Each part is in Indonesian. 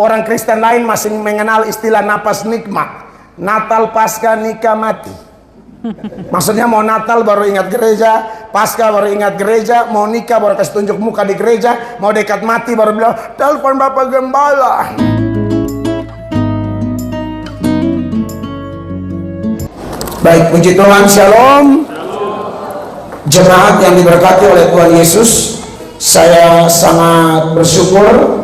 orang Kristen lain masih mengenal istilah napas nikmat. Natal, Paskah, nikah, mati. Maksudnya mau Natal baru ingat gereja, Paskah baru ingat gereja, mau nikah baru kasih tunjuk muka di gereja, mau dekat mati baru bilang telepon Bapak Gembala. Baik, puji Tuhan, shalom. Jemaat yang diberkati oleh Tuhan Yesus, saya sangat bersyukur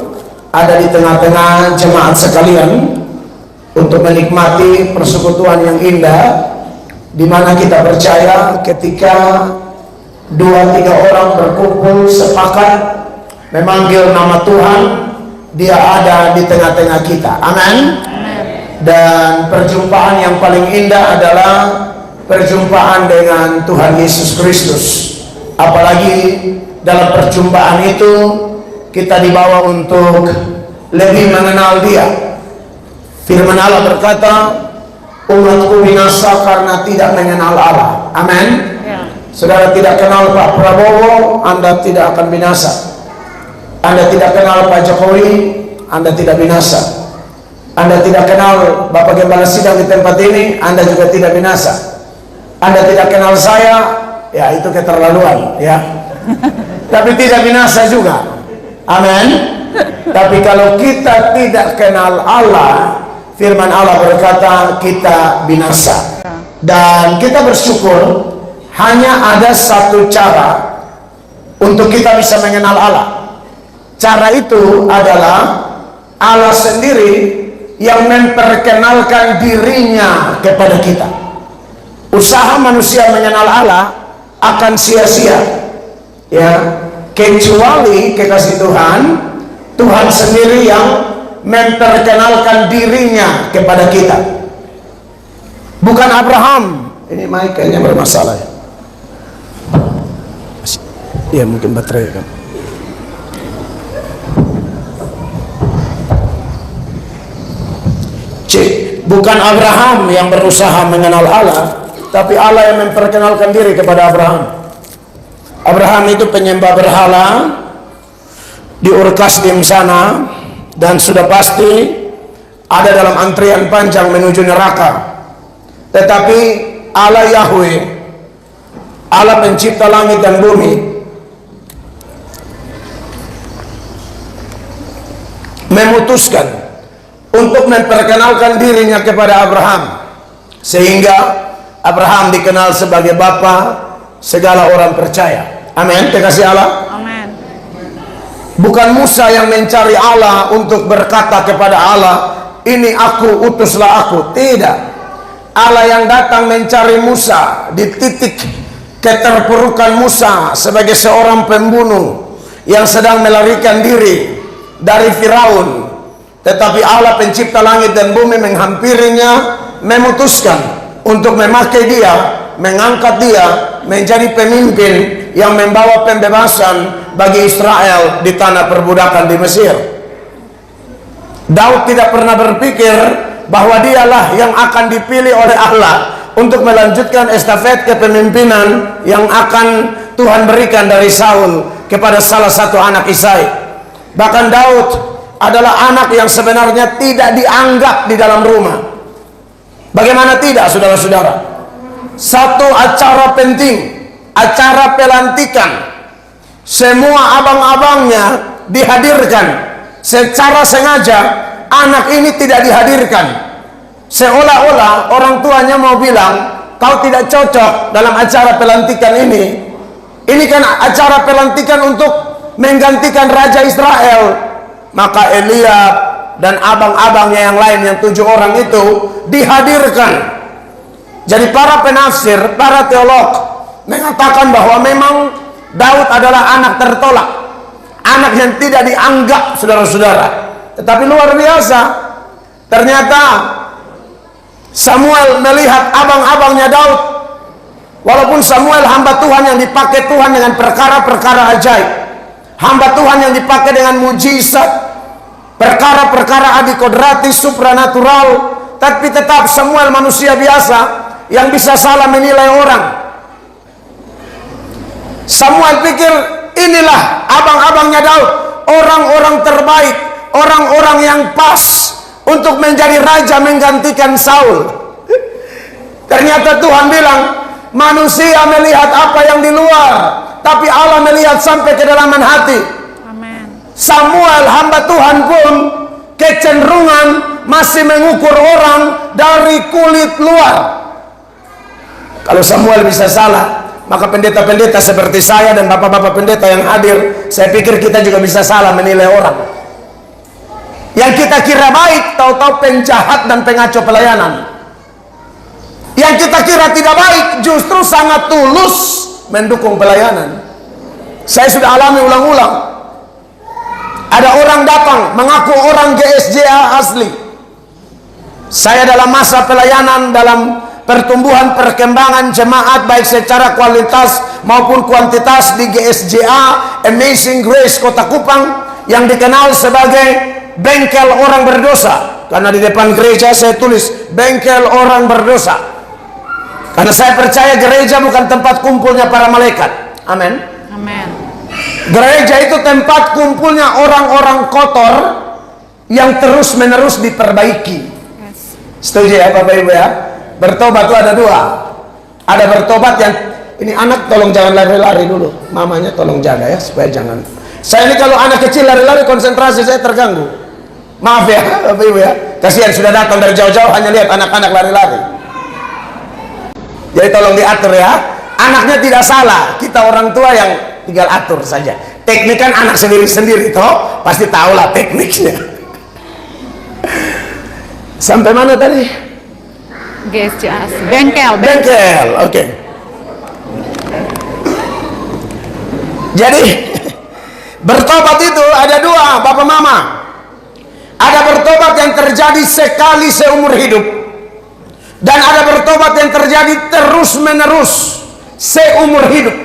ada di tengah-tengah jemaat sekalian untuk menikmati persekutuan yang indah, di mana kita percaya ketika 2-3 orang berkumpul sepakat memanggil nama Tuhan, Dia ada di tengah-tengah kita. Amin. Dan perjumpaan yang paling indah adalah perjumpaan dengan Tuhan Yesus Kristus. Apalagi dalam perjumpaan itu kita dibawa untuk lebih mengenal Dia. Firman Allah berkata, umatku binasa karena tidak mengenal Allah. Amin. Saudara tidak kenal Pak Prabowo, Anda tidak akan binasa. Anda tidak kenal Pak Jokowi, Anda tidak binasa. Anda tidak kenal Bapak Gembala sidang di tempat ini, Anda juga tidak binasa. Anda tidak kenal saya, ya itu keterlaluan, ya. Tapi tidak binasa juga. Amin. Tapi kalau kita tidak kenal Allah, firman Allah berkata kita binasa. Dan kita bersyukur hanya ada satu cara untuk kita bisa mengenal Allah. Cara itu adalah Allah sendiri yang memperkenalkan dirinya kepada kita. Usaha manusia mengenal Allah akan sia-sia, ya, kecuali kekasih Tuhan, Tuhan sendiri yang memperkenalkan dirinya kepada kita. Bukan Abraham. Ini mic kayaknya bermasalah ya. Ya mungkin baterai kan. Bukan Abraham yang berusaha mengenal Allah, tapi Allah yang memperkenalkan diri kepada Abraham. Abraham itu penyembah berhala di Ur Kasdim sana, dan sudah pasti ada dalam antrian panjang menuju neraka. Tetapi Allah Yahweh, Allah pencipta langit dan bumi, memutuskan untuk memperkenalkan dirinya kepada Abraham, sehingga Abraham dikenal sebagai bapa segala orang percaya. Amin. Terkasih Allah. Amin. Bukan Musa yang mencari Allah untuk berkata kepada Allah, ini aku, utuslah aku. Tidak. Allah yang datang mencari Musa di titik keterpurukan Musa sebagai seorang pembunuh yang sedang melarikan diri dari Firaun. Tetapi Allah pencipta langit dan bumi menghampirinya, memutuskan untuk memakai dia, mengangkat dia menjadi pemimpin yang membawa pembebasan bagi Israel di tanah perbudakan di Mesir. Daud tidak pernah berpikir bahwa dialah yang akan dipilih oleh Allah untuk melanjutkan estafet kepemimpinan yang akan Tuhan berikan dari Saul kepada salah satu anak Isai. Bahkan Daud adalah anak yang sebenarnya tidak dianggap di dalam rumah. Bagaimana tidak, saudara-saudara? Satu acara penting, acara pelantikan, semua abang-abangnya dihadirkan. Secara sengaja anak ini tidak dihadirkan, seolah-olah orang tuanya mau bilang, kau tidak cocok dalam acara pelantikan ini. Ini kan acara pelantikan untuk menggantikan Raja Israel. Maka Eliab dan abang-abangnya yang lain, yang 7 orang itu dihadirkan. Jadi para penafsir, para teolog mengatakan bahwa memang Daud adalah anak tertolak, anak yang tidak dianggap, saudara-saudara. Tetapi luar biasa, ternyata Samuel melihat abang-abangnya Daud. Walaupun Samuel hamba Tuhan yang dipakai Tuhan dengan perkara-perkara ajaib, hamba Tuhan yang dipakai dengan mujizat, perkara-perkara adikodrati supranatural, tapi tetap Samuel manusia biasa yang bisa salah menilai orang. Samuel pikir inilah abang-abangnya Daud, orang-orang terbaik, orang-orang yang pas untuk menjadi raja menggantikan Saul. Ternyata Tuhan bilang, manusia melihat apa yang di luar, tapi Allah melihat sampai kedalaman hati. Amen. Samuel hamba Tuhan pun kecenderungan masih mengukur orang dari kulit luar. Kalau Samuel bisa salah, maka pendeta-pendeta seperti saya dan bapak-bapak pendeta yang hadir, saya pikir kita juga bisa salah menilai orang. Yang kita kira baik, tahu-tahu penjahat dan pengacau pelayanan. Yang kita kira tidak baik, justru sangat tulus mendukung pelayanan. Saya sudah alami ulang-ulang. Ada orang datang mengaku orang GSJA asli. Saya dalam masa pelayanan, dalam pertumbuhan perkembangan jemaat baik secara kualitas maupun kuantitas di GSJA Amazing Grace Kota Kupang, yang dikenal sebagai bengkel orang berdosa, karena di depan gereja saya tulis bengkel orang berdosa, karena saya percaya gereja bukan tempat kumpulnya para malaikat. Amin. Amen. Gereja itu tempat kumpulnya orang-orang kotor yang terus menerus diperbaiki. Yes. Setuju ya Bapak Ibu ya? Bertobat itu ada dua. Ada bertobat yang ini, anak tolong jangan lari-lari dulu, mamanya tolong jaga ya supaya jangan. Saya ini kalau anak kecil lari-lari konsentrasi saya terganggu. Maaf ya Bapak Ibu ya. Kasihan sudah datang dari jauh-jauh hanya lihat anak-anak lari-lari. Jadi tolong diatur ya. Anaknya tidak salah, kita orang tua yang tinggal atur saja. Teknik kan anak sendiri-sendiri toh, pasti tahu lah tekniknya. Sampai mana tadi? GSJA bengkel. Bengkel, oke. Jadi bertobat itu ada dua, Bapak Mama. Ada bertobat yang terjadi sekali seumur hidup, dan ada bertobat yang terjadi terus menerus seumur hidup.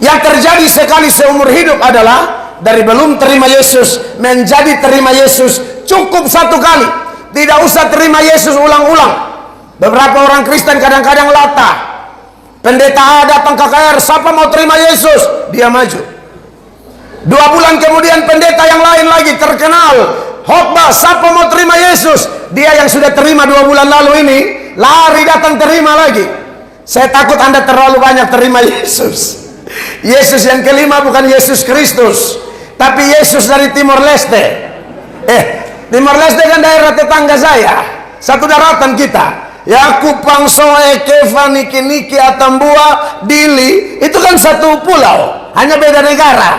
Yang terjadi sekali seumur hidup adalah dari belum terima Yesus menjadi terima Yesus cukup satu kali, tidak usah terima Yesus ulang-ulang. Beberapa orang Kristen kadang-kadang latah. Pendeta A datang ke KKR, siapa mau terima Yesus? Dia maju. 2 bulan kemudian pendeta yang lain lagi terkenal khotbah, siapa mau terima Yesus? Dia yang sudah terima 2 bulan lalu ini lari datang terima lagi. Saya takut Anda terlalu banyak terima Yesus. Yesus yang kelima bukan Yesus Kristus, tapi Yesus dari Timor Leste. Timor Leste kan daerah tetangga saya, satu daratan kita. Ya, Kupang, Soe, Keva, Niki, Atambua, Dili, itu kan satu pulau, hanya beda negara.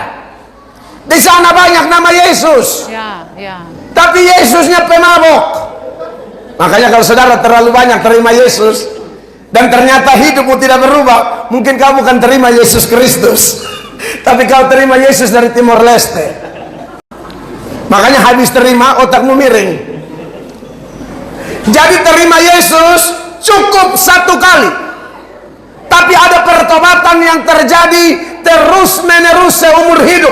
Di sana banyak nama Yesus. Ya, ya. Tapi Yesusnya pemabok. Makanya kalau saudara terlalu banyak terima Yesus dan ternyata hidupmu tidak berubah, mungkin kamu bukan terima Yesus Kristus, tapi kau terima Yesus dari Timor Leste. Makanya habis terima otakmu miring. Jadi terima Yesus cukup satu kali, tapi ada pertobatan yang terjadi terus menerus seumur hidup,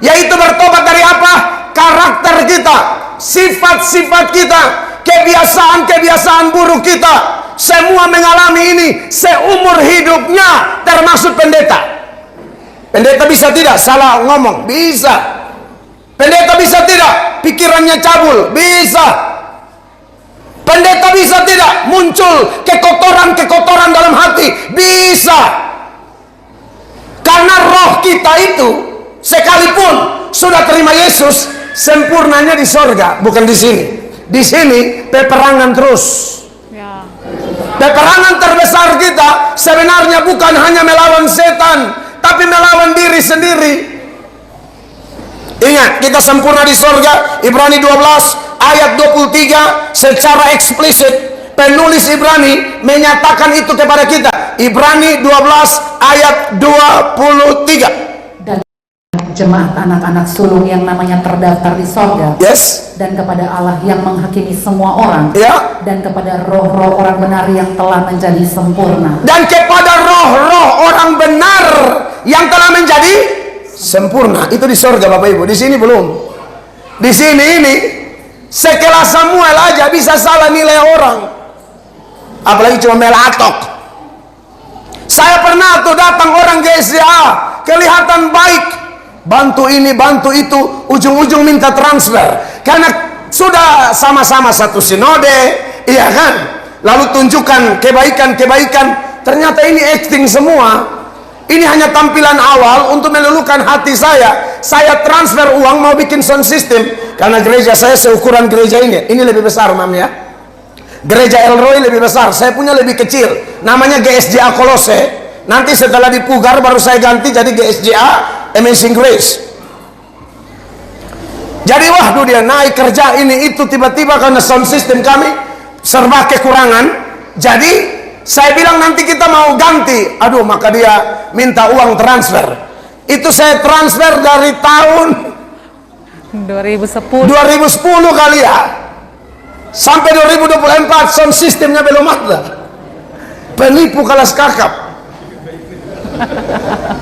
yaitu bertobat dari apa? Karakter kita, sifat-sifat kita, kebiasaan-kebiasaan buruk kita, semua mengalami ini seumur hidupnya, termasuk pendeta. Pendeta bisa tidak salah ngomong? Bisa. Pendeta bisa tidak pikirannya cabul? Bisa. Pendeta bisa tidak muncul kekotoran-kekotoran dalam hati? Bisa. Karena roh kita itu sekalipun sudah terima Yesus, sempurnanya di sorga, bukan di sini. Di sini peperangan terus. Ya. Peperangan terbesar kita sebenarnya bukan hanya melawan setan, tapi melawan diri sendiri. Ingat, kita sempurna di sorga. Ibrani 12 ayat 23 secara eksplisit penulis Ibrani menyatakan itu kepada kita. Ibrani 12 ayat 23. Dan jemaat anak-anak sulung yang namanya terdaftar di sorga. Yes. Dan kepada Allah yang menghakimi semua orang. Ya. Dan kepada roh-roh orang benar yang telah menjadi sempurna. Dan kepada roh-roh orang benar yang telah menjadi sempurna. Itu di sorga Bapak Ibu. Di sini belum. Di sini ini sekelas Samuel aja bisa salah nilai orang, apalagi cuma melatok. Saya pernah tuh datang orang GSJA kelihatan baik, bantu ini, bantu itu, ujung-ujung minta transfer. Karena sudah sama-sama satu sinode, iya kan? Lalu tunjukkan kebaikan-kebaikan, ternyata ini acting semua. Ini hanya tampilan awal untuk meluluhkan hati saya. Saya transfer uang mau bikin sound system, karena gereja saya seukuran gereja ini lebih besar, Mam ya. Gereja Elroy lebih besar, saya punya lebih kecil, namanya GSJA Kolose. Nanti setelah dipugar baru saya ganti jadi GSJA Amazing Grace. Jadi waduh, dia naik kerja ini itu, tiba-tiba karena sound system kami serba kekurangan, jadi saya bilang nanti kita mau ganti. Aduh, maka dia minta uang transfer. Itu saya transfer dari tahun 2010 kali ya, sampai 2024 sound sistemnya belum ada. Penipu kelas kakap.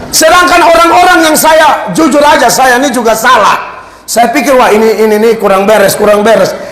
Sedangkan orang-orang yang saya, jujur aja, saya ini juga salah. Saya pikir wah ini kurang beres.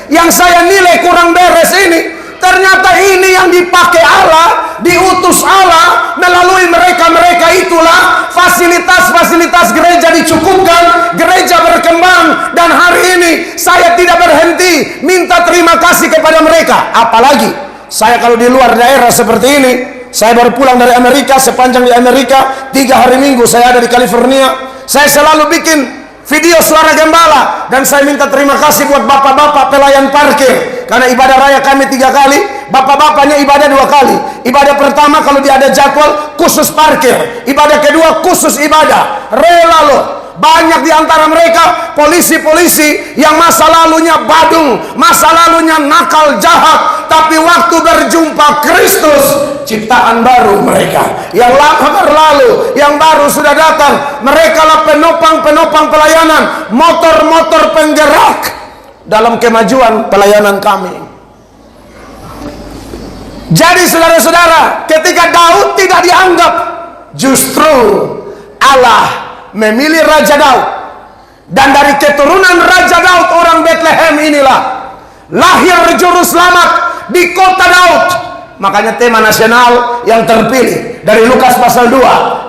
Yang saya nilai kurang beres ini, ternyata ini yang dipakai Allah, diutus Allah melalui mereka itulah fasilitas gereja dicukupkan, gereja berkembang. Dan hari ini saya tidak berhenti minta terima kasih kepada mereka. Apalagi saya kalau di luar daerah seperti ini, saya baru pulang dari Amerika, sepanjang di Amerika 3 hari minggu saya ada di California, saya selalu bikin video suara gembala, dan saya minta terima kasih buat bapak-bapak pelayan parkir, karena ibadah raya kami 3 kali, bapak-bapaknya ibadah 2 kali. Ibadah pertama kalau dia ada jadwal khusus parkir, ibadah kedua khusus ibadah. Rela loh. Banyak di antara mereka polisi-polisi yang masa lalunya badung, masa lalunya nakal jahat, tapi waktu berjumpa Kristus, ciptaan baru mereka. Yang lama berlalu, yang baru sudah datang. Mereka lah penopang pelayanan, motor-motor penggerak dalam kemajuan pelayanan kami. Jadi saudara-saudara, ketika Daud tidak dianggap, justru Allah memilih Raja Daud, dan dari keturunan Raja Daud, orang Bethlehem inilah lahir juru selamat di kota Daud. Makanya tema nasional yang terpilih dari Lukas pasal 2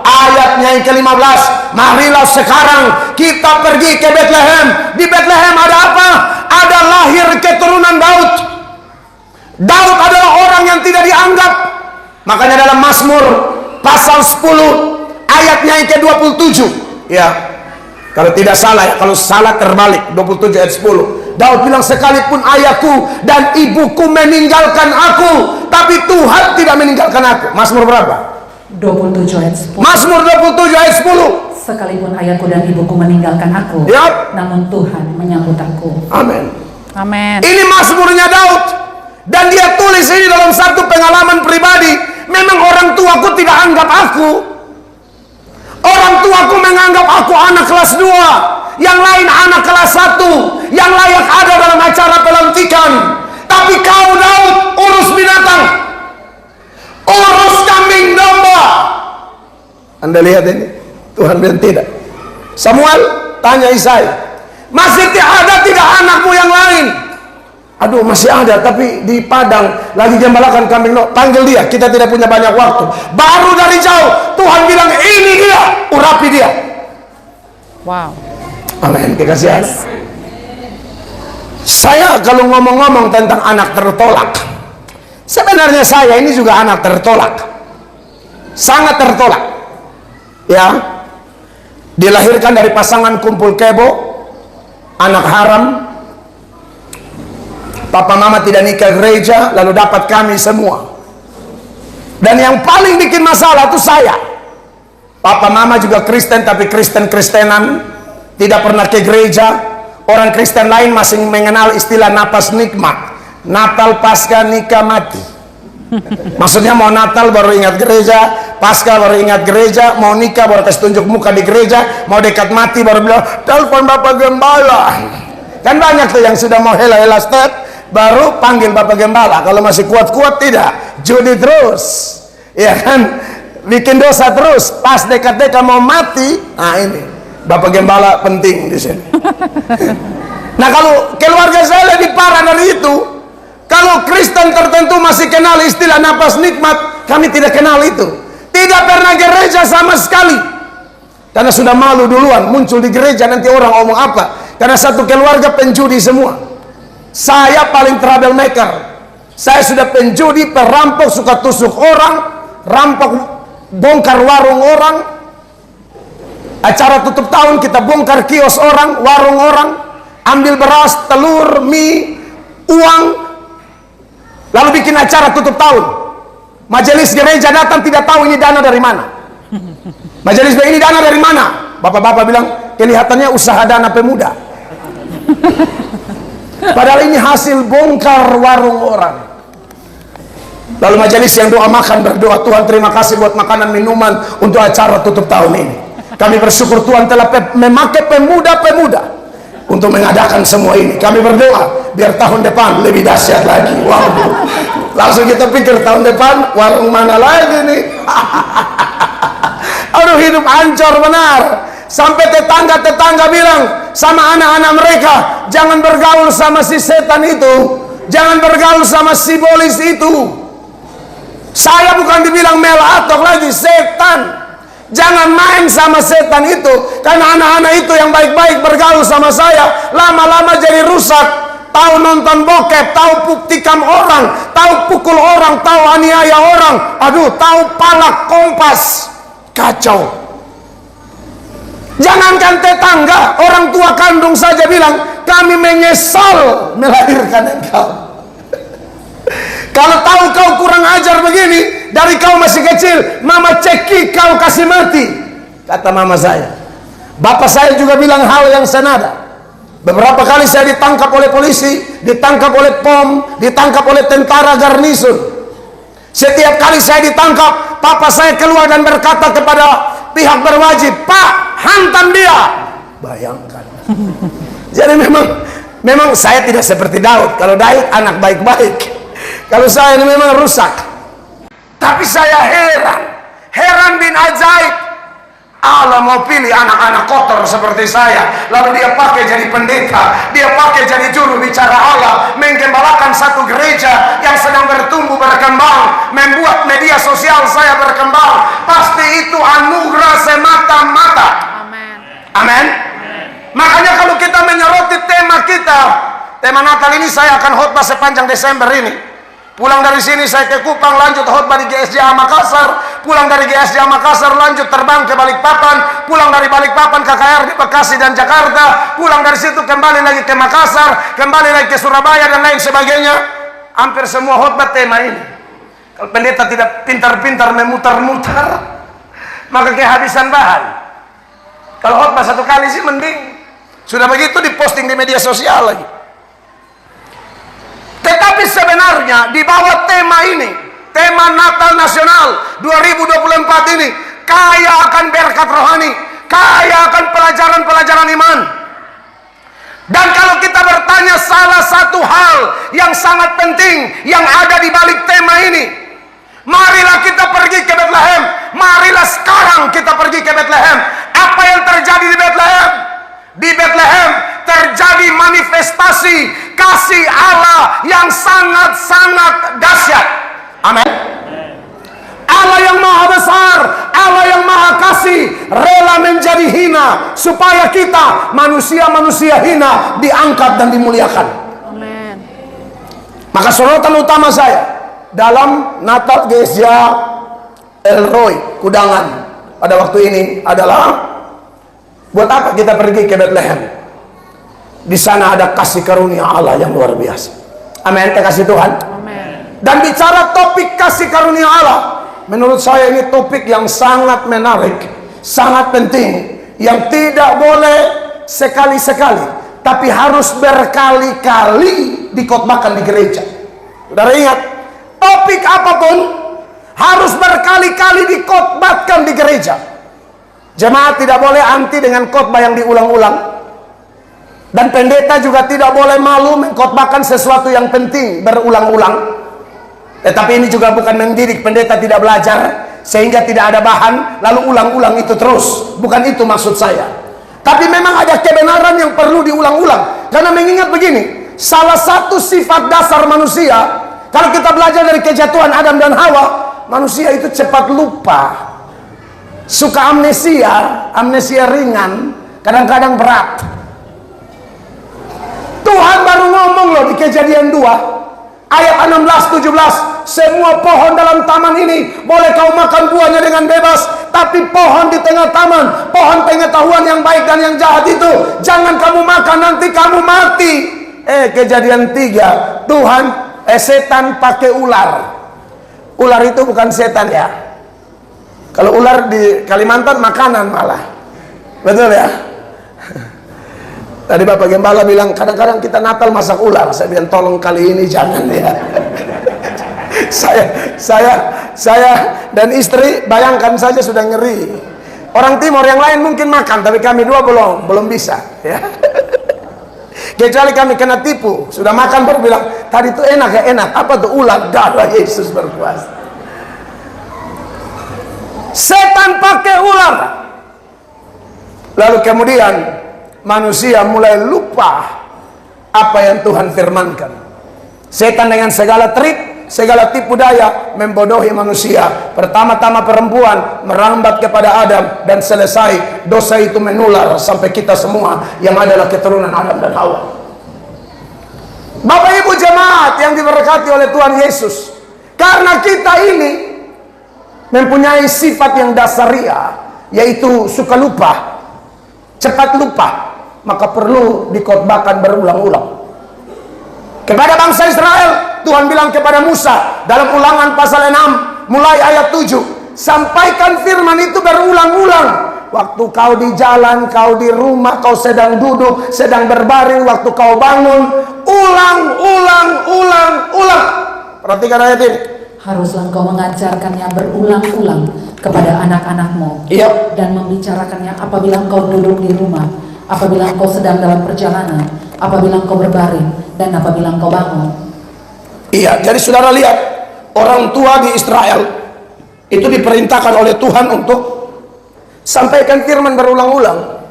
ayatnya yang ke-15, marilah sekarang kita pergi ke Bethlehem. Di Bethlehem ada apa? Ada lahir keturunan Daud. Daud adalah orang yang tidak dianggap. Makanya dalam Mazmur pasal 10 ayatnya yang ke-27, ya, kalau tidak salah ya, kalau salah terbalik, 27 ayat 10, Daud bilang, sekalipun ayahku dan ibuku meninggalkan aku, tapi Tuhan tidak meninggalkan aku. Mazmur berapa? 27 ayat 10. Mazmur 27 ayat 10. Sekalipun ayahku dan ibuku meninggalkan aku, Yap. namun Tuhan menyambut aku. Amin. Amin. Ini Mazmurnya Daud, dan dia tulis ini dalam satu pengalaman pribadi. Memang orang tuaku tidak anggap aku. Orang tuaku menganggap aku anak kelas 2, yang lain anak kelas 1, yang layak ada dalam acara pelantikan. Tapi kau Daud, urus binatang, urus kambing domba. Anda lihat ini, Tuhan bilang tidak. Samuel tanya Isai, masih ada tidak anakmu yang lain? Aduh, masih ada, tapi di padang lagi gembalakan kambing. No, panggil dia, kita tidak punya banyak waktu. Baru dari jauh Tuhan bilang, ini dia, urapi dia. Wow. Amin, dikasih Allah. Saya kalau ngomong-ngomong tentang anak tertolak, sebenarnya saya ini juga anak tertolak, sangat tertolak. Ya, dilahirkan dari pasangan kumpul kebo, anak haram. Papa mama tidak nikah gereja, lalu dapat kami semua. Dan yang paling bikin masalah itu saya. Papa mama juga Kristen, tapi Kristen-Kristenan, tidak pernah ke gereja. Orang Kristen lain masih mengenal istilah napas nikmat, Natal, Paskah, nikah, mati. Maksudnya mau Natal baru ingat gereja, Paskah baru ingat gereja, mau nikah baru kasih tunjuk muka di gereja, mau dekat mati baru bilang telepon Bapak Gembala. Kan banyak tuh yang sudah mau hela-hela step, baru panggil Bapak Gembala. Kalau masih kuat-kuat tidak, judi terus, ya kan, bikin dosa terus. Pas dekat-dekat mau mati, nah ini Bapak Gembala penting di sini. Nah, kalau keluarga saya lebih parah dari itu. Kalau Kristen tertentu masih kenal istilah napas nikmat, kami tidak kenal itu. Tidak pernah gereja sama sekali. Karena sudah malu duluan, muncul di gereja nanti orang ngomong apa. Karena satu keluarga penjudi semua. Saya paling troublemaker. Saya sudah penjudi, perampok, suka tusuk orang, rampok, bongkar warung orang. Acara tutup tahun kita bongkar kios orang, warung orang, ambil beras, telur, mie, uang, lalu bikin acara tutup tahun. Majelis gereja datang tidak tahu ini dana dari mana. Majelis ini dana dari mana? Bapak-bapak bilang kelihatannya usaha dana pemuda. Padahal ini hasil bongkar warung orang. Lalu majelis yang doa makan berdoa, Tuhan terima kasih buat makanan minuman untuk acara tutup tahun ini. Kami bersyukur Tuhan telah memakai pemuda-pemuda untuk mengadakan semua ini. Kami berdoa biar tahun depan lebih dahsyat lagi. Wow. Langsung kita pikir tahun depan warung mana lagi nih? Aduh, hidup hancur benar. Sampai tetangga-tetangga bilang sama anak-anak mereka, jangan bergaul sama si setan itu, jangan bergaul sama si bolis itu. Saya bukan dibilang melatok lagi, setan. Jangan main sama setan itu. Karena anak-anak itu yang baik-baik bergaul sama saya, lama-lama jadi rusak. Tahu nonton bokep, tahu tikam orang, tahu pukul orang, tahu aniaya orang. Aduh, tahu palak kompas. Kacau. Jangankan tetangga, orang tua kandung saja bilang, kami menyesal melahirkan engkau. Kalau tahu kau kurang ajar begini, dari kau masih kecil, mama cekik kau kasih mati, kata mama saya. Bapak saya juga bilang hal yang senada. Beberapa kali saya ditangkap oleh polisi, ditangkap oleh POM, ditangkap oleh tentara garnison. Setiap kali saya ditangkap, papa saya keluar dan berkata kepada pihak berwajib, Pak, hantam dia. Bayangkan. Jadi memang saya tidak seperti Daud. Kalau Daud anak baik-baik, kalau saya ini memang rusak. Tapi saya heran bin ajaib. Allah mau pilih anak-anak kotor seperti saya, lalu dia pakai jadi pendeta, dia pakai jadi juru bicara Allah, menggembalakan satu gereja yang sedang bertumbuh berkembang, membuat media sosial saya berkembang. Pasti itu anugerah semata-mata. Amin. Amin. Makanya kalau kita menyoroti tema Natal ini, saya akan khotbah sepanjang Desember ini. Pulang dari sini saya ke Kupang, lanjut khotbah di GSJA Makassar. Pulang dari GSJA Makassar lanjut terbang ke Balikpapan. Pulang dari Balikpapan KKR di Bekasi dan Jakarta. Pulang dari situ kembali lagi ke Makassar, kembali lagi ke Surabaya dan lain sebagainya. Hampir semua khotbah tema ini. Kalau pendeta tidak pintar-pintar memutar-mutar, maka kehabisan bahan. Kalau khotbah satu kali sih mending. Sudah begitu diposting di media sosial lagi. Tetapi sebenarnya di bawah tema ini, tema Natal Nasional 2024 ini, kaya akan berkat rohani, kaya akan pelajaran-pelajaran iman. Dan kalau kita bertanya salah satu hal yang sangat penting yang ada di balik tema ini, marilah kita pergi ke Bethlehem. Marilah sekarang kita pergi ke Bethlehem. Apa yang terjadi di Bethlehem? Di Bethlehem terjadi manifestasi kasih Allah yang sangat-sangat dahsyat. Amin. Allah yang maha besar, Allah yang maha kasih, rela menjadi hina supaya kita manusia-manusia hina diangkat dan dimuliakan. Amin. Maka sorotan utama saya dalam Natal GSJA Elroy Kudangan pada waktu ini adalah, buat apa kita pergi ke Bethlehem? Di sana ada kasih karunia Allah yang luar biasa. Amin, kasih Tuhan. Amin. Dan bicara topik kasih karunia Allah, menurut saya ini topik yang sangat menarik, sangat penting, yang tidak boleh sekali-sekali, tapi harus berkali-kali dikotbahkan di gereja. Saudara ingat, topik apapun harus berkali-kali dikotbahkan di gereja. Jemaat tidak boleh anti dengan khotbah yang diulang-ulang. Dan pendeta juga tidak boleh malu mengkhotbahkan sesuatu yang penting berulang-ulang. Tetapi ini juga bukan mendidik pendeta tidak belajar sehingga tidak ada bahan lalu ulang-ulang itu terus. Bukan itu maksud saya. Tapi memang ada kebenaran yang perlu diulang-ulang. Karena mengingat begini, salah satu sifat dasar manusia, kalau kita belajar dari kejatuhan Adam dan Hawa, manusia itu cepat lupa. suka amnesia ringan, kadang-kadang berat. Tuhan baru ngomong loh di Kejadian 2 ayat 16-17, semua pohon dalam taman ini boleh kau makan buahnya dengan bebas, tapi pohon di tengah taman, pohon pengetahuan yang baik dan yang jahat itu jangan kamu makan, nanti kamu mati. Kejadian 3, setan pakai ular. Ular itu bukan setan ya. Kalau ular di Kalimantan makanan malah, betul ya. Tadi Bapak Gembala bilang kadang-kadang kita Natal masak ular. Saya bilang tolong kali ini jangan ya. saya dan istri bayangkan saja sudah ngeri. Orang timur yang lain mungkin makan, tapi kami dua belum bisa ya. Kecuali kami kena tipu, sudah makan baru bilang tadi itu enak ya, enak. Apa tuh? Ular. Darah Yesus berkuasa. Setan pakai ular. Lalu kemudian manusia mulai lupa apa yang Tuhan firmankan. Setan dengan segala trik, segala tipu daya membodohi manusia. Pertama-tama perempuan merambat kepada Adam, dan selesai dosa itu menular sampai kita semua yang adalah keturunan Adam dan Hawa. Bapak Ibu jemaat yang diberkati oleh Tuhan Yesus, karena kita ini mempunyai sifat yang dasaria, yaitu suka lupa, cepat lupa, maka perlu dikhotbahkan berulang-ulang. Kepada bangsa Israel, Tuhan bilang kepada Musa dalam Ulangan pasal 6 mulai ayat 7, sampaikan firman itu berulang-ulang. Waktu kau di jalan, kau di rumah, kau sedang duduk, sedang berbaring, waktu kau bangun, ulang. Perhatikan ayat ini. Haruslah engkau mengajarkannya berulang-ulang kepada anak-anakmu, Iya. dan membicarakannya apabila engkau duduk di rumah, apabila engkau sedang dalam perjalanan, apabila engkau berbaring, dan apabila engkau bangun. Iya, jadi saudara lihat, orang tua di Israel itu diperintahkan oleh Tuhan untuk sampaikan firman berulang-ulang.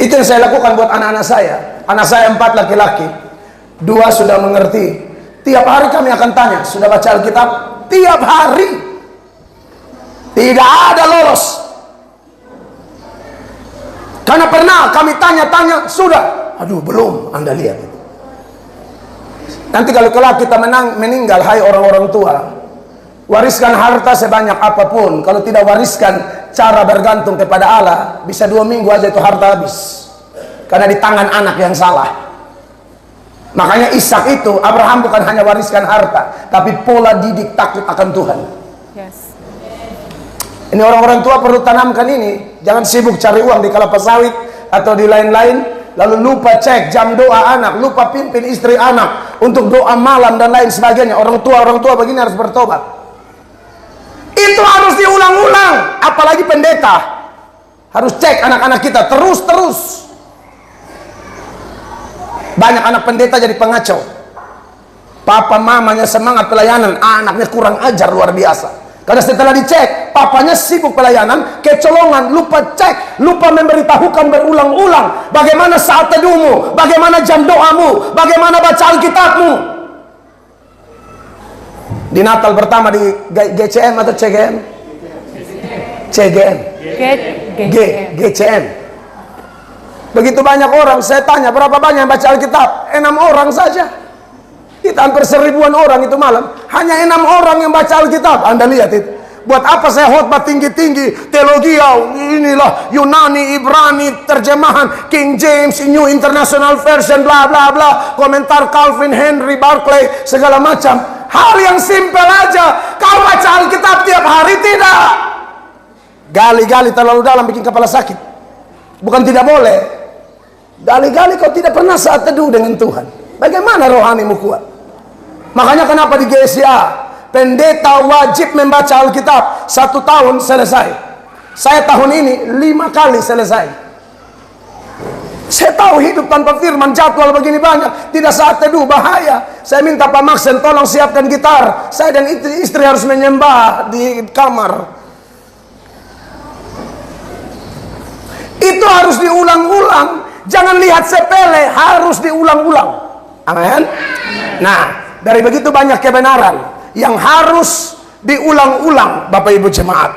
Itu yang saya lakukan buat anak-anak saya. Anak saya 4 laki-laki, 2 sudah mengerti. Tiap hari kami akan tanya, sudah baca Alkitab? Tiap hari. Tidak ada lolos. Karena pernah kami tanya-tanya, sudah. Aduh, belum. Anda lihat itu. Nanti kalau kelak kita meninggal, hai orang-orang tua, wariskan harta sebanyak apapun. Kalau tidak wariskan cara bergantung kepada Allah, bisa 2 minggu aja itu harta habis. Karena di tangan anak yang salah. Makanya Ishak itu, Abraham bukan hanya wariskan harta, tapi pola didik takut akan Tuhan. Yes. Ini orang-orang tua perlu tanamkan ini. Jangan sibuk cari uang di kelapa sawit atau di lain-lain, lalu lupa cek jam doa anak, lupa pimpin istri anak untuk doa malam dan lain sebagainya. Orang tua begini harus bertobat. Itu harus diulang-ulang. Apalagi pendeta harus cek anak-anak kita terus. Banyak anak pendeta jadi pengacau. Papa mamanya semangat pelayanan, anaknya kurang ajar luar biasa. Karena setelah dicek, papanya sibuk pelayanan, kecolongan, lupa cek, lupa memberitahukan berulang-ulang bagaimana saat teduhmu, bagaimana jam doamu, bagaimana baca Alkitabmu. Di Natal pertama di GCM atau CGM? CGM. GCM. Begitu banyak orang, saya tanya berapa banyak yang baca Alkitab? 6 orang saja. Kita hampir 1000-an orang itu malam, hanya 6 orang yang baca Alkitab. Anda lihat itu. Buat apa saya khotbah tinggi-tinggi teologi, inilah Yunani, Ibrani, terjemahan King James, New International Version, bla bla bla, komentar Calvin, Henry, Barclay, segala macam. Hal yang simpel aja. Kau baca Alkitab tiap hari? Tidak. Gali-gali terlalu dalam bikin kepala sakit. Bukan tidak boleh. Gali-gali kau tidak pernah saat teduh dengan Tuhan. Bagaimana rohanimu kuat? Makanya kenapa di GSA pendeta wajib membaca Alkitab 1 tahun selesai. Saya tahun ini 5 kali selesai. Saya tahu hidup tanpa firman, jadwal begini banyak, tidak saat teduh, bahaya. Saya minta Pak Maxen tolong siapkan gitar. Saya dan istri harus menyembah di kamar. Itu harus diulang-ulang. Jangan lihat sepele, harus diulang-ulang. Amin. Nah, dari begitu banyak kebenaran yang harus diulang-ulang, Bapak Ibu jemaat.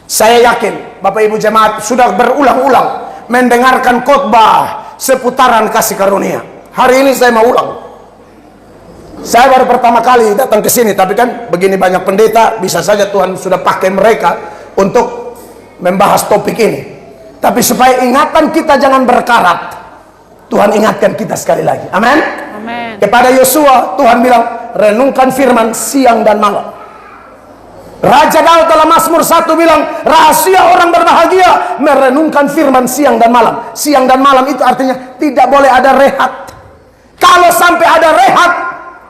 Saya yakin Bapak Ibu jemaat sudah berulang-ulang mendengarkan khotbah seputaran kasih karunia. Hari ini saya mau ulang. Saya baru pertama kali datang ke sini, tapi kan begini banyak pendeta, bisa saja Tuhan sudah pakai mereka untuk membahas topik ini. Tapi supaya ingatan kita jangan berkarat, Tuhan ingatkan kita sekali lagi. Amin. Amin. Kepada Yosua Tuhan bilang, renungkan firman siang dan malam. Raja Daud dalam Mazmur 1 bilang, rahasia orang berbahagia merenungkan firman siang dan malam. Siang dan malam itu artinya tidak boleh ada rehat. Kalau sampai ada rehat,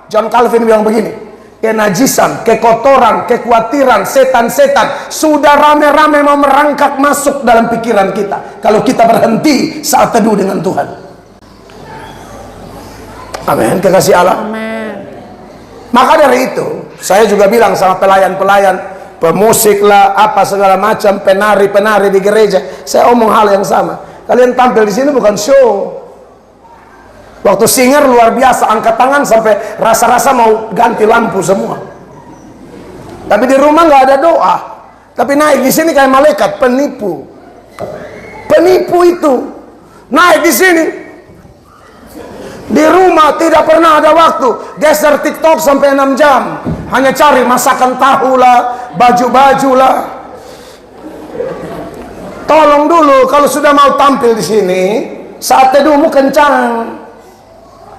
John Calvin bilang begini, kenajisan, kekotoran, kekhawatiran, setan-setan sudah rame-rame mau merangkak masuk dalam pikiran kita kalau kita berhenti saat teduh dengan Tuhan. Amin, kekasih Allah. Amin. Maka dari itu saya juga bilang sama pelayan-pelayan, pemusik lah, apa segala macam, penari-penari di gereja, saya omong hal yang sama. Kalian tampil di sini bukan show. Waktu singer luar biasa, angkat tangan sampai rasa-rasa mau ganti lampu semua. Tapi di rumah nggak ada doa. Tapi naik di sini kayak malaikat, penipu. Penipu itu naik di sini. Di rumah tidak pernah ada waktu, geser TikTok sampai 6 jam, hanya cari masakan tahu lah, baju-baju lah. Tolong dulu kalau sudah mau tampil di sini, saat teduhmu kencang,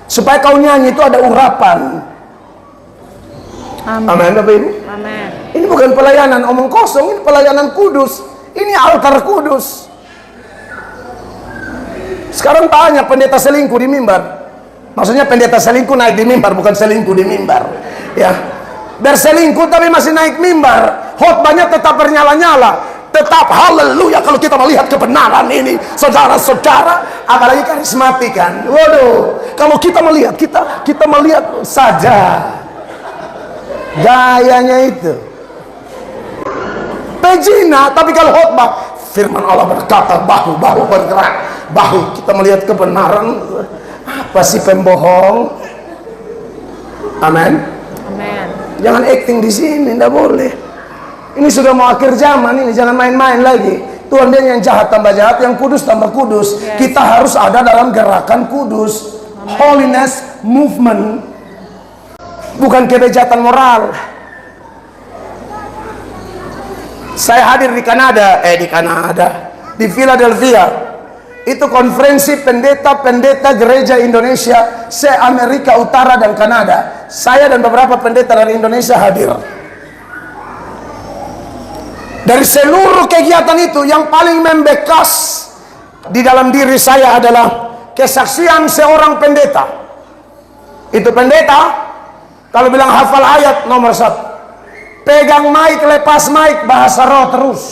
supaya kau nyanyi itu ada urapan. Amin. Amin, Bapak Ibu. Amin. Ini bukan pelayanan omong kosong, ini pelayanan kudus. Ini altar kudus. Sekarang banyak pendeta selingkuh di mimbar. Maksudnya pendeta selingkuh naik di mimbar, bukan selingkuh di mimbar. Ya, berselingkuh tapi masih naik mimbar. Khotbahnya tetap bernyala-nyala, tetap haleluya. Kalau kita melihat kebenaran ini, saudara-saudara, apalagi karismatik kan. Waduh, kalau kita melihat, kita melihat saja gayanya itu. Pejina, tapi kalau khotbah, firman Allah berkata, bahu-bahu bergerak, bahu kita melihat kebenaran. Apa sih pembohong? Amin. Amin. Jangan acting di sini, tidak boleh. Ini sudah mau akhir zaman ini, jangan main-main lagi. Tuhan dia yang jahat tambah jahat, yang kudus tambah kudus. Yes. Kita harus ada dalam gerakan kudus. Amen. Holiness movement, bukan kebejatan moral. Saya hadir di Kanada, di Philadelphia. Itu konferensi pendeta-pendeta gereja Indonesia se-Amerika Utara dan Kanada. Saya dan beberapa pendeta dari Indonesia hadir. Dari seluruh kegiatan itu, yang paling membekas di dalam diri saya adalah kesaksian seorang pendeta. Itu pendeta, kalau bilang hafal ayat nomor 1. Pegang mic, lepas mic, bahasa roh terus.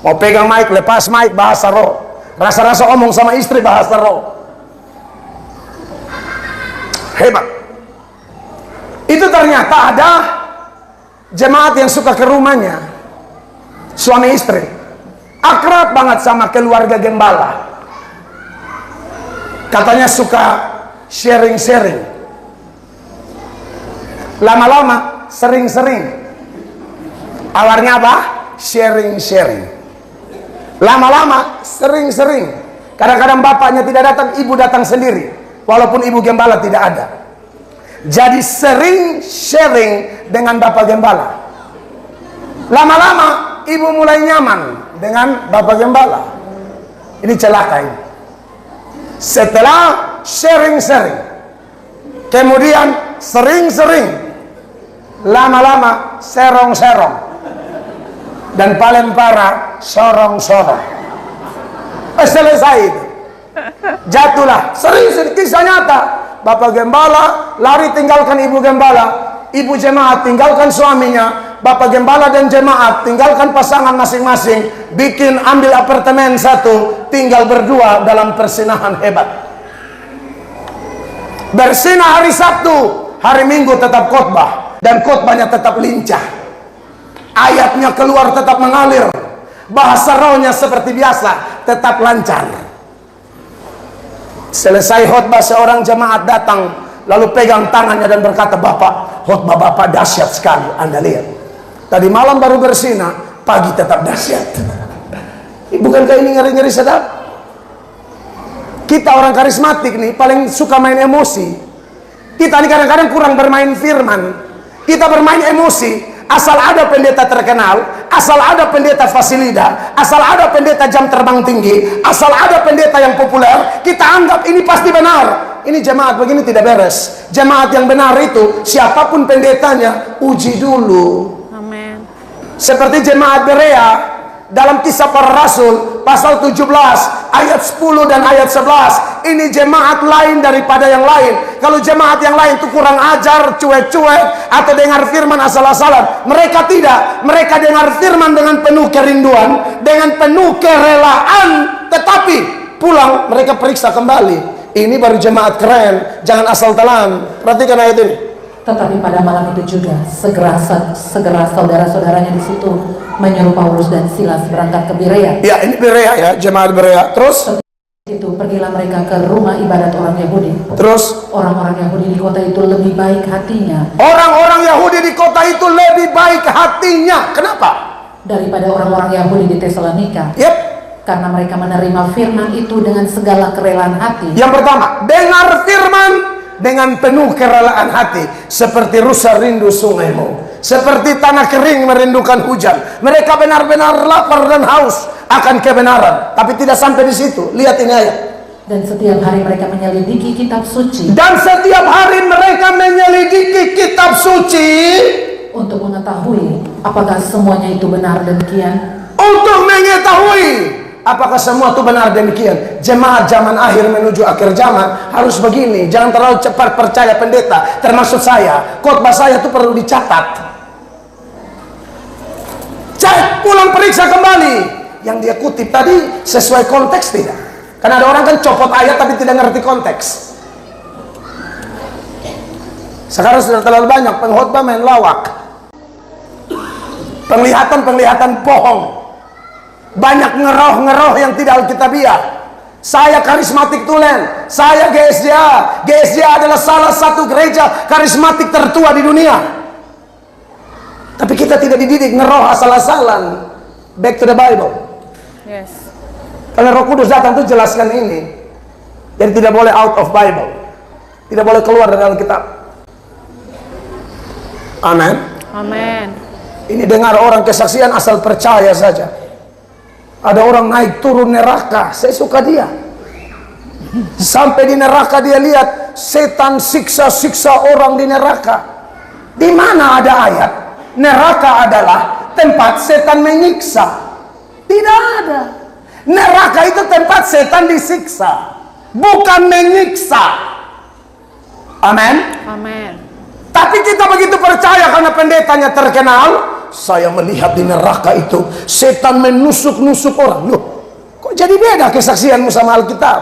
Mau pegang mic, lepas mic, bahasa roh. Rasa-rasa omong sama istri, bahasa roh. Hebat. Itu ternyata ada jemaat yang suka ke rumahnya, suami istri, akrab banget sama keluarga gembala. Katanya suka sharing-sharing. Lama-lama sering-sering. Awalnya apa? Sharing-sharing. Lama-lama sering-sering. Kadang-kadang bapaknya tidak datang, ibu datang sendiri, walaupun ibu gembala tidak ada. Jadi sering sharing dengan bapak gembala. Lama-lama ibu mulai nyaman dengan bapak gembala. Ini celaka ini. Setelah sharing-sharing, kemudian sering-sering, lama-lama serong-serong, dan paling parah sorong-sorong. Selesai itu. Jatuhlah. Sering kisah nyata. Bapak gembala lari tinggalkan ibu gembala, ibu jemaat tinggalkan suaminya, bapak gembala dan jemaat tinggalkan pasangan masing-masing, bikin ambil apartemen satu, tinggal berdua dalam persinahan hebat. Bersinah hari Sabtu, hari Minggu tetap khotbah, dan khotbahnya tetap lincah. Ayatnya keluar tetap mengalir, bahasa rohnya seperti biasa tetap lancar. Selesai khotbah, seorang jemaat datang lalu pegang tangannya dan berkata, "Bapak, khotbah Bapak dahsyat sekali. Anda lihat, tadi malam baru bersinah, pagi tetap dahsyat. Bukankah ini ngeri-ngeri sedap? Kita orang karismatik nih paling suka main emosi. Kita ini kadang-kadang kurang bermain firman. Kita bermain emosi. Asal ada pendeta terkenal, asal ada pendeta fasilida, asal ada pendeta jam terbang tinggi, asal ada pendeta yang populer, kita anggap ini pasti benar. Ini jemaat begini tidak beres. Jemaat yang benar itu siapapun pendetanya, uji dulu. Amin. Seperti jemaat Berea dalam Kisah Para Rasul pasal 17 ayat 10 dan ayat 11. Ini jemaat lain daripada yang lain. Kalau jemaat yang lain itu kurang ajar, cuek-cuek, atau dengar firman asal-asalan, mereka tidak. Mereka dengar firman dengan penuh kerinduan, dengan penuh kerelaan, tetapi pulang mereka periksa kembali. Ini baru jemaat keren. Jangan asal telan. Perhatikan ayat ini. Tetapi pada malam itu juga segera saudara-saudaranya di situ menyuruh Paulus dan Silas berangkat ke Berea. Ya, ini Berea ya, jemaat Berea. Terus itu pergilah mereka ke rumah ibadat orang Yahudi. Terus Orang-orang Yahudi di kota itu lebih baik hatinya. Orang-orang Yahudi di kota itu lebih baik hatinya. Kenapa? Daripada orang-orang Yahudi di Tesalonika. Yep. Karena mereka menerima firman itu dengan segala kerelaan hati. Yang pertama, dengar firman dengan penuh kerelaan hati, seperti rusa rindu sungaimu, seperti tanah kering merindukan hujan. Mereka benar-benar lapar dan haus akan kebenaran. Tapi tidak sampai di situ. Lihat ini ayat. Dan setiap hari mereka menyelidiki kitab suci. Dan setiap hari mereka menyelidiki kitab suci Untuk mengetahui apakah semuanya itu benar demikian. untuk mengetahui apakah semua itu benar demikian. Jemaat zaman akhir menuju akhir zaman harus begini. Jangan terlalu cepat percaya pendeta, termasuk saya. Khotbah saya itu perlu dicatat. Cek, pulang periksa kembali. Yang dia kutip tadi sesuai konteks tidak? Karena ada orang kan copot ayat tapi tidak ngerti konteks. Sekarang sudah terlalu banyak pengkhotbah main lawak, penglihatan bohong. Banyak ngeroh yang tidak alkitabiah. Saya karismatik tulen, saya GSJA. GSJA adalah salah satu gereja karismatik tertua di dunia. Tapi kita tidak dididik ngeroh asal-asalan. Back to the Bible. Yes. Kalau Roh Kudus datang tuh jelaskan ini. Jadi tidak boleh out of Bible. Tidak boleh keluar dari Alkitab. Amin. Amin. Ini dengar orang kesaksian asal percaya saja. Ada orang naik turun neraka, saya suka dia. Sampai di neraka dia lihat setan siksa-siksa orang di neraka. Di mana ada ayat neraka adalah tempat setan menyiksa? Tidak ada. Neraka itu tempat setan disiksa, bukan menyiksa. Amin. Amin. Tapi kita begitu percaya karena pendetanya terkenal. Saya melihat di neraka itu setan menusuk-nusuk orang. Loh, kok jadi beda kesaksianmu sama Alkitab?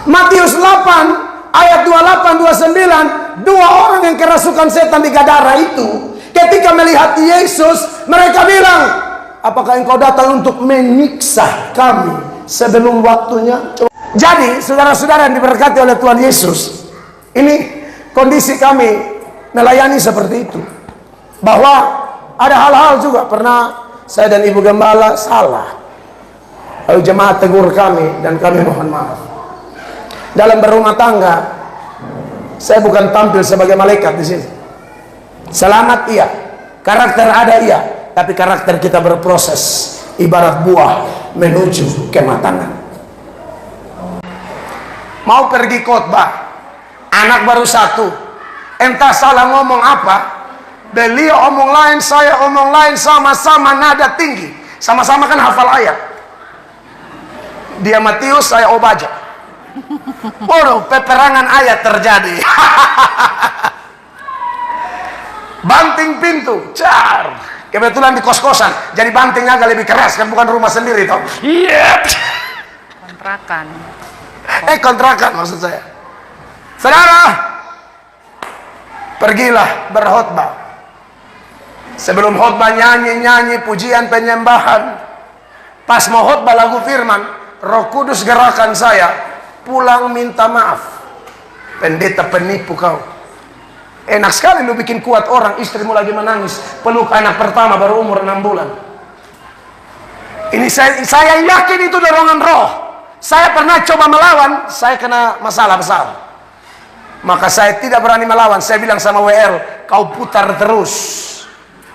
Matius 8 ayat 28-29, dua orang yang kerasukan setan di Gadara itu ketika melihat Yesus, mereka bilang, apakah engkau datang untuk menyiksa kami sebelum waktunya? Jadi saudara-saudara yang diberkati oleh Tuhan Yesus, ini kondisi kami melayani seperti itu. Bahwa ada hal-hal juga pernah saya dan Ibu Gembala salah, lalu jemaat tegur kami dan kami mohon maaf. Dalam berumah tangga, saya bukan tampil sebagai malaikat di sini. Selamat iya, karakter ada iya, tapi karakter kita berproses ibarat buah menuju kematangan. Mau pergi khotbah, anak baru satu, entah salah ngomong apa. Beliau omong lain, saya omong lain, sama-sama nada tinggi, sama-sama kan hafal ayat. Dia Matius, saya Obaja. Waduh, peperangan ayat terjadi. Banting pintu, car. Kebetulan di kos-kosan, jadi bantingnya agak lebih keras kan, bukan rumah sendiri toh. Yep. Kontrakan. Kontrakan maksud saya. Saudara, pergilah berkhotbah. Sebelum khotbah nyanyi pujian penyembahan. Pas mau khotbah lagu firman, Roh Kudus gerakan saya, pulang minta maaf. Pendeta penipu kau. Enak sekali lu bikin kuat orang, istrimu lagi menangis, peluk anak pertama baru umur 6 bulan. Ini saya yakin itu dorongan roh. Saya pernah coba melawan, saya kena masalah besar. Maka saya tidak berani melawan. Saya bilang sama WL, kau putar terus.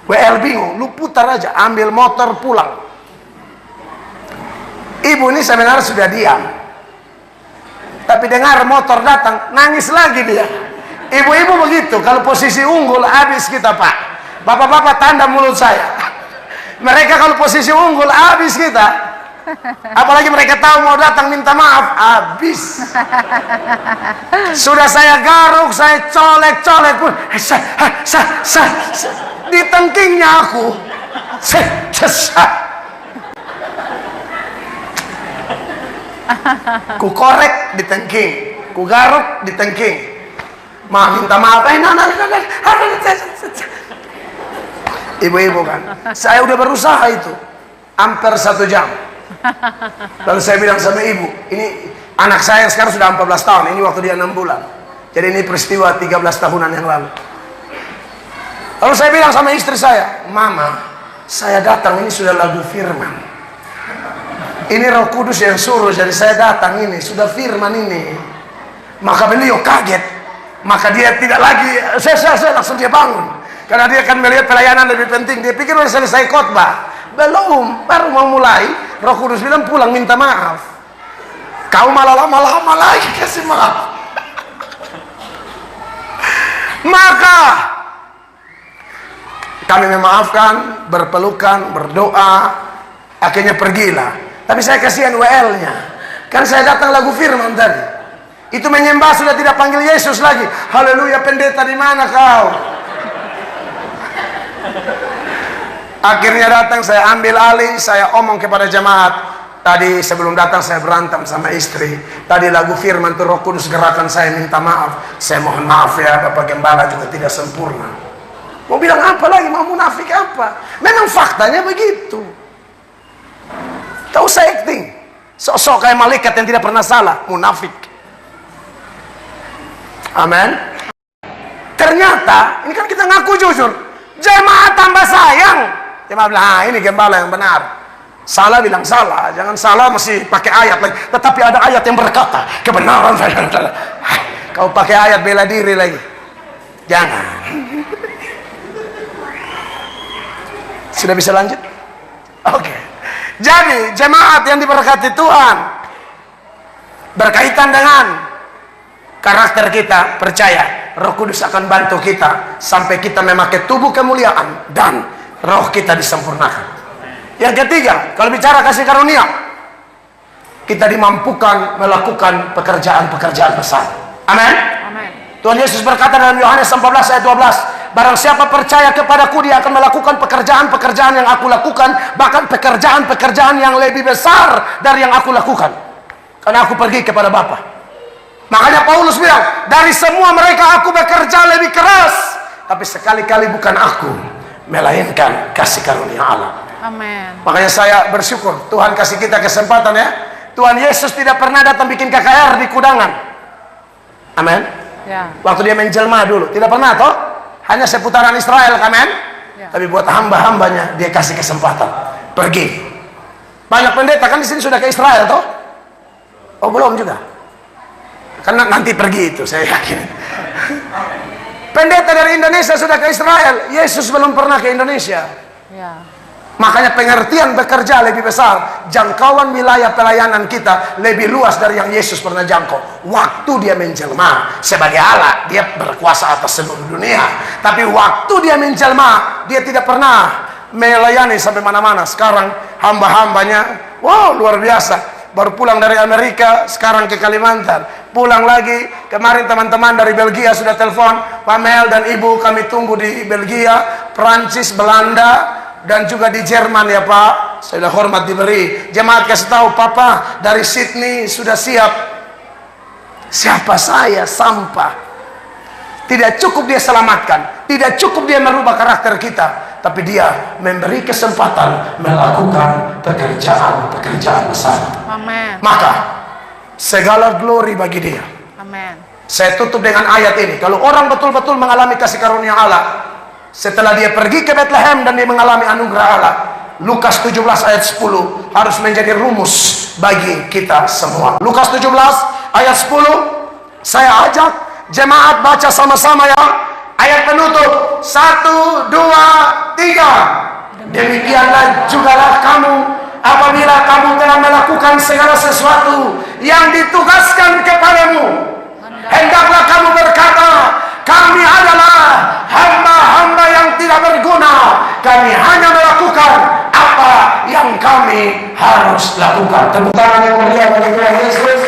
WL bingung, lu putar aja, ambil motor pulang. Ibu ini sebenarnya sudah diam, tapi dengar motor datang, nangis lagi dia. Ibu-ibu begitu, kalau posisi unggul habis kita pak. Bapak-bapak tanda mulut saya. Mereka kalau posisi unggul habis kita. Apalagi mereka tahu mau datang minta maaf, habis. Sudah saya garuk, saya colek-colek pun, di tengkingnya aku. Ku korek di tengking, ku garuk di tengking. Minta maaf, ibu-ibu kan. Saya udah berusaha itu, hampir 1 jam. Lalu saya bilang sama ibu, ini anak saya sekarang sudah 14 tahun, ini waktu dia 6 bulan. Jadi ini peristiwa 13 tahunan yang lalu. Lalu saya bilang sama istri saya, Mama, saya datang ini sudah lagu firman. Ini Roh Kudus yang suruh, jadi saya datang ini sudah firman ini. Maka beliau kaget, maka dia tidak lagi, saya langsung dia bangun. Karena dia akan melihat pelayanan lebih penting. Dia pikir sudah selesai khotbah. Belum, baru mau mulai. Roh Kudus bilang pulang minta maaf. Kau malah lama-lama lagi kasih maaf. Maka kami memaafkan, berpelukan, berdoa, akhirnya pergilah. Tapi saya kasihan WL-nya, kan saya datang lagu firman tadi. Itu menyembah sudah tidak panggil Yesus lagi. Haleluya, pendeta di mana kau? Akhirnya datang, saya ambil alih, saya omong kepada jemaat. Tadi sebelum datang saya berantem sama istri. Tadi lagu firman itu Roh Kudus gerakan saya minta maaf. Saya mohon maaf ya, Bapak Gembala juga tidak sempurna. Mau bilang apa lagi, mau munafik apa? Memang faktanya begitu. Tak usah acting. Sok-sok kayak malaikat yang tidak pernah salah, munafik. Amin. Ternyata, ini kan kita ngaku jujur. Jemaat tambah sayang. Jemaat bilang, ini gembala yang benar. Salah bilang salah, jangan salah masih pakai ayat lagi. Tetapi ada ayat yang berkata kebenaran. Kau pakai ayat bela diri lagi, jangan. Sudah bisa lanjut? Oke. Jadi jemaat yang diberkati Tuhan berkaitan dengan karakter kita, percaya Roh Kudus akan bantu kita sampai kita memakai tubuh kemuliaan dan roh kita disempurnakan. Yang ketiga, kalau bicara kasih karunia, kita dimampukan melakukan pekerjaan-pekerjaan besar. Amin. Tuhan Yesus berkata dalam Yohanes 14 ayat 12, barang siapa percaya kepadaku, dia akan melakukan pekerjaan-pekerjaan yang aku lakukan, bahkan pekerjaan-pekerjaan yang lebih besar dari yang aku lakukan, karena aku pergi kepada Bapa. Makanya Paulus bilang, dari semua mereka aku bekerja lebih keras, tapi sekali-kali bukan aku, melainkan kasih karunia Allah. Amin. Makanya saya bersyukur Tuhan kasih kita kesempatan ya. Tuhan Yesus tidak pernah datang bikin KKR di kudangan. Amin. Ya. Waktu dia menjelma dulu tidak pernah toh, hanya seputaran Israel. Amin. Ya. Tapi buat hamba-hambanya dia kasih kesempatan pergi. Banyak pendeta kan di sini sudah ke Israel toh? Oh belum juga, karena nanti pergi itu saya yakin. Pendeta dari Indonesia sudah ke Israel, Yesus belum pernah ke Indonesia. Ya. Makanya pengertian bekerja lebih besar, jangkauan wilayah pelayanan kita lebih luas dari yang Yesus pernah jangkau. Waktu dia menjelma sebagai Allah, dia berkuasa atas seluruh dunia. Tapi waktu dia menjelma, dia tidak pernah melayani sampai mana-mana. Sekarang hamba-hambanya, wow luar biasa. Baru pulang dari Amerika, sekarang ke Kalimantan. Pulang lagi, kemarin teman-teman dari Belgia sudah telepon, Pak Mel dan Ibu kami tunggu di Belgia, Prancis, Belanda, dan juga di Jerman ya Pak. Saya sudah hormat diberi. Jemaat kasih tahu, Papa dari Sydney sudah siap. Siapa saya? Sampah. Tidak cukup dia selamatkan, tidak cukup dia merubah karakter kita, tapi dia memberi kesempatan melakukan pekerjaan-pekerjaan besar. Amin. Maka segala glory bagi dia. Amin. Saya tutup dengan ayat ini. Kalau orang betul-betul mengalami kasih karunia Allah, setelah dia pergi ke Bethlehem dan dia mengalami anugerah Allah, Lukas 17 ayat 10 harus menjadi rumus bagi kita semua. Lukas 17 ayat 10, saya ajak jemaat baca sama-sama ya. Ayat penutup, 1, 2, 3. Demikianlah jugalah kamu apabila kamu telah melakukan segala sesuatu yang ditugaskan kepadamu. Hendaklah kamu berkata, kami adalah hamba-hamba yang tidak berguna. Kami hanya melakukan apa yang kami harus lakukan. Tepuk tangan yang mulia bagi Tuhan Yesus.